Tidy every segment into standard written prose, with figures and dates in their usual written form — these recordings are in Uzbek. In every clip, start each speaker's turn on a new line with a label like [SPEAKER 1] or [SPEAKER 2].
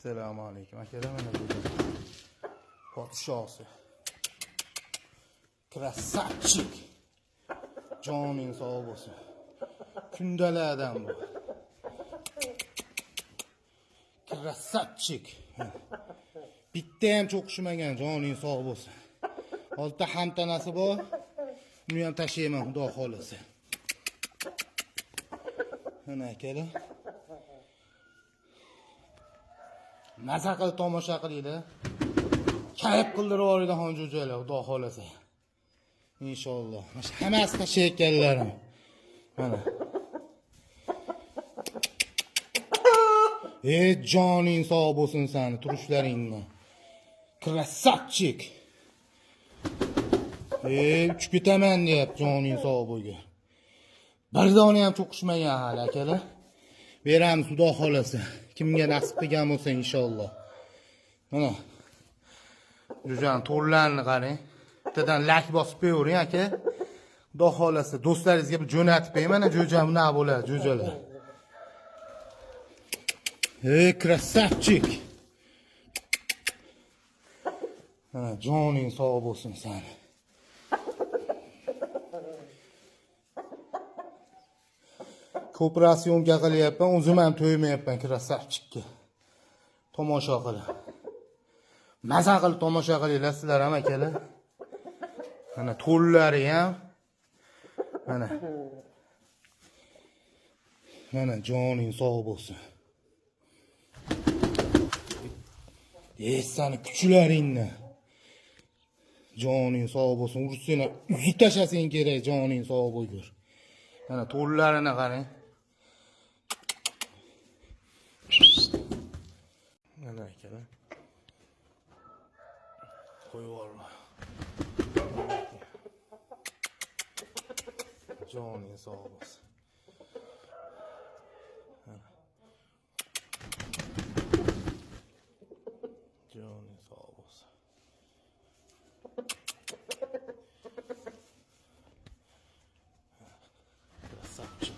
[SPEAKER 1] Assalomu alaykum. Akalar mana bu podshosi. Krasavchik. Joning sog' bo'lsin. Kundalardan bu. Krasavchik. Bitta ham cho'qishmagan, joning sog' bo'lsin. Olta ham tanasi bor. Uni ham tashlayman, xudo xolasa. Mana akalar. Maza qilib tomosha qilinglar. Kayf qildirib yuboradigan jo'jalar, xudo xolasa. Inshaalloh. Hammasi tashlayotganlarim. Mana. Joning sog' bo'lsin seni, turishlaringni. Krasavchik. Uchib ketaman deyapti, joning sog' bo'lgan. Bir dona ham cho'qishmagan hali akalar. Beramiz, xudo xolasa. Kimga nasib qilgan bo'lsa inshaalloh. Mana. Jo'jan to'rlarni qarang. Bittadan lak bosib qo'yavering aka. Xudo xolasa do'stlaringizga bir jo'natib qo'ying. Mana jo'ja bunaqa bo'ladi, jo'jalar. Krasavchik. Ha, joning sog' bo'lsin seni. Kooperasyonga qilyapman, o'zim ham to'ymayapman krasavchikka. Tomosha qilib. Maza qilib tomosha qilinglar sizlar ham akalar. Mana to'llari ham. Mana. Mana joning sog' bo'lsin. Seni kuchlaringni. Joning sog' bo'lsin. Ursini uzib tashlasang kerak, joning sog' bo'lgur. Mana to'llarini qarang. Mana akalar. Qo'yib yuborma. Joning sog' bo'lsin. Joning sog' bo'lsin. Krasavchik.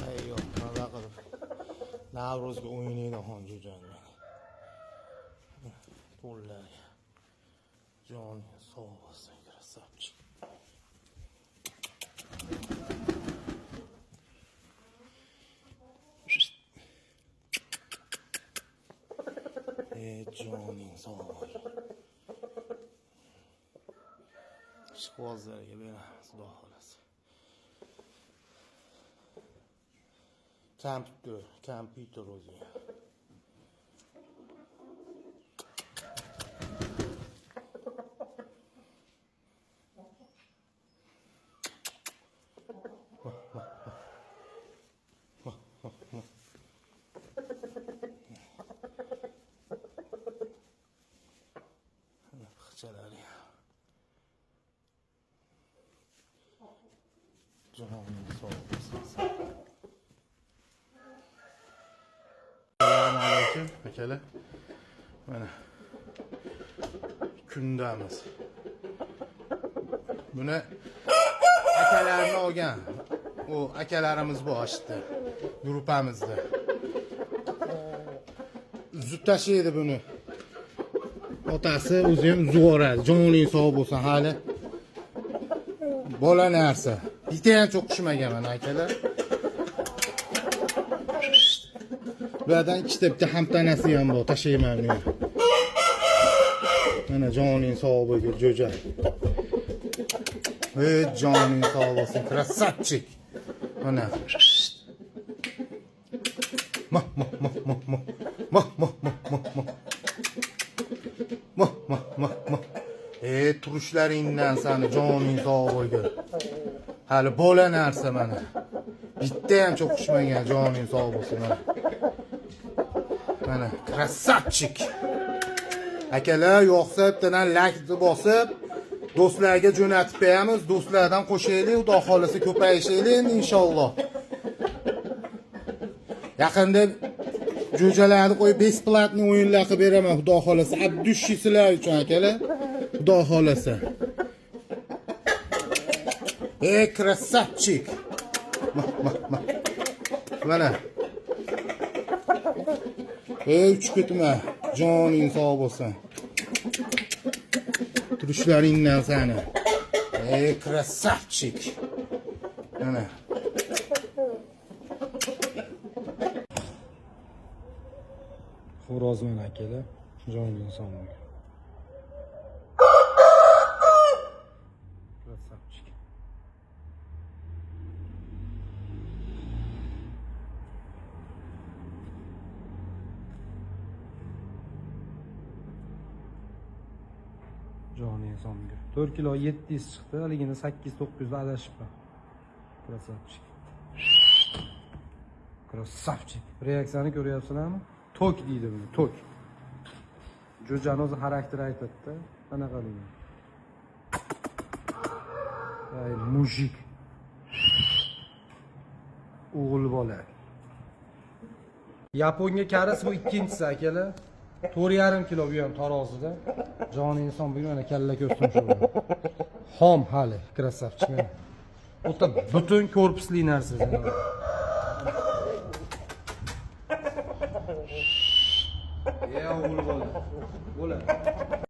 [SPEAKER 1] Ayyo, maza qilib. Navruzga o'ynaydigan jo'jalar. To'llar. Joning sog' bo'lsin, krasavchik. Joning sog' bo'lsin. Ishqibozlarga beramiz, xudo xolasa. Kompyuter o'zi. Xichalari. Joning sog' bo'lsin. Assalomu alaykum akalar. Mana kundamiz. Buni akalarni olgan. U akalarimiz bu ashti. Guruhimizda. Uzib tashlaydi buni. Otasi o'zi ham uzib yuboradi. Joning sog' bo'lsin hali. Bola narsa. Bitta ham cho'qishmagan mana akalar. Bulardan ikkita bitta ham tanasi ham bor, tashlayman men. Mana joning sog' bo'lgur jo'ja. Joning sog' bo'lsin, krasavchik. Mana. Turishlaringdan seni joning sog' bo'lgur. Hali bola narsa mana. Bitta ham cho'qishmagan, joning sog' bo'lsin mana. Mana krasavchik. Akalar yo'qsa bittadan like bosib, do'stlarga jo'natib qo'yamiz. Do'stlardan qo'shaylik, xudo xolasa ko'payishaylik inshaalloh. Yaqinda jo'jalarni qo'yib besplatni o'yinlar qilib beraman, xudo xolasa. Abdushi sizlar uchun akalar. Xudo xolasa. Krasavchik. Mana. Ey uch ketma. Joning sog' bo'lsin. Turishlaringdan sani. Ey krasavchik. Mana.
[SPEAKER 2] Xo'rozman akalar, joning sog' Krasavchik. Joning sog' 4 kilo 700 chiqdi, haligini 8-900 da adashibman. Krasavchik. Krasavchik. Reaksiyani ko'ryapsizlarmi? Tok deydi buni, tok. Jo'jani o'zi xarakteri aytadi-da, qanaqa deyman. Ay, mujik. O'g'il bola. Yaponiya karisi bu ikkinchisi akalar. 4,5 kilo bu ham tarozida. Joni inson bu mana kalla ko'rsin shu. Xom hali, krasavchik. O'ta butun korpusli narsa. Ya o'g'il bola. Bola.